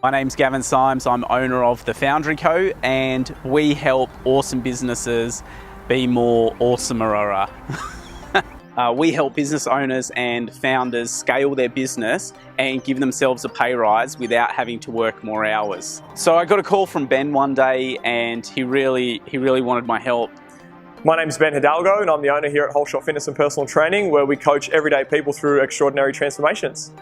My name's Gavin Symes, I'm owner of the Foundry Co, and we help awesome businesses be more awesomer. We help business owners and founders scale their business and give themselves a pay rise without having to work more hours. So I got a call from Ben one day and he really wanted my help. My name's Ben Hidalgo and I'm the owner here at Whole Shot Fitness and Personal Training, where we coach everyday people through extraordinary transformations.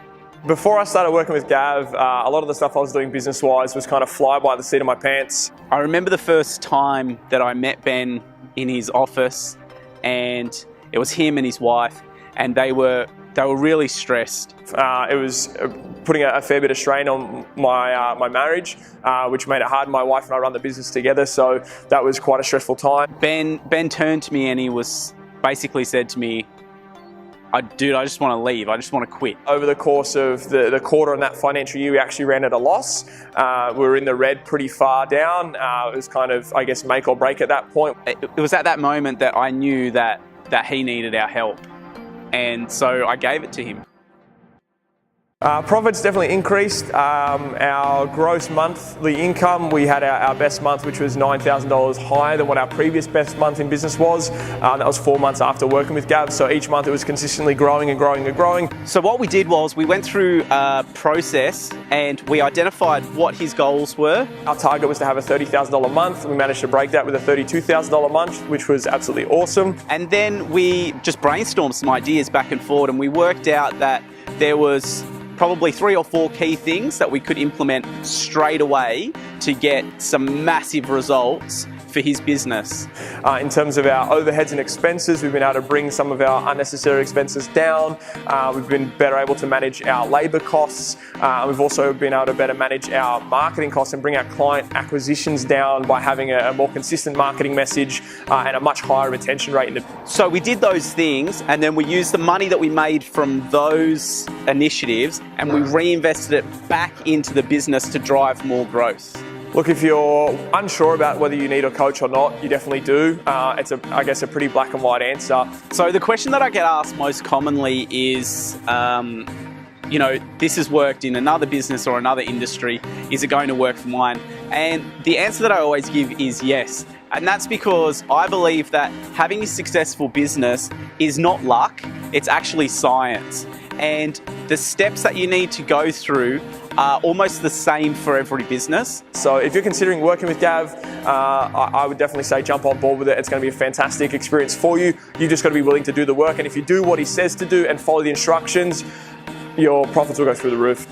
Before I started working with Gav, a lot of the stuff I was doing business-wise was kind of fly by the seat of my pants. I remember the first time that I met Ben in his office, and it was him and his wife, and they were really stressed. It was putting a fair bit of strain on my marriage, which made it hard. My wife and I run the business together, so that was quite a stressful time. Ben turned to me and he basically said to me, dude, I just want to leave. I just want to quit. Over the course of the quarter in that financial year, we actually ran at a loss. We were in the red pretty far down. It was kind of, I guess, make or break at that point. It was at that moment that I knew that he needed our help. And so I gave it to him. Profits definitely increased. Our gross monthly income, we had our best month, which was $9,000 higher than what our previous best month in business was. That was 4 months after working with Gav, so each month it was consistently growing and growing and growing. So what we did was we went through a process and we identified what his goals were. Our target was to have a $30,000 month. We managed to break that with a $32,000 month, which was absolutely awesome. And then we just brainstormed some ideas back and forward, and we worked out that there was probably 3 or 4 key things that we could implement straight away to get some massive results for his business. In terms of our overheads and expenses, we've been able to bring some of our unnecessary expenses down. We've been better able to manage our labour costs. We've also been able to better manage our marketing costs and bring our client acquisitions down by having a more consistent marketing message and a much higher retention rate. So we did those things, and then we used the money that we made from those initiatives and we reinvested it back into the business to drive more growth. Look, if you're unsure about whether you need a coach or not, you definitely do. It's, I guess, a pretty black and white answer. So the question that I get asked most commonly is, this has worked in another business or another industry. Is it going to work for mine? And the answer that I always give is yes. And that's because I believe that having a successful business is not luck, it's actually science. And the steps that you need to go through are almost the same for every business. So if you're considering working with Gav, I would definitely say jump on board with it. It's going to be a fantastic experience for you. You just got to be willing to do the work. And if you do what he says to do and follow the instructions, your profits will go through the roof.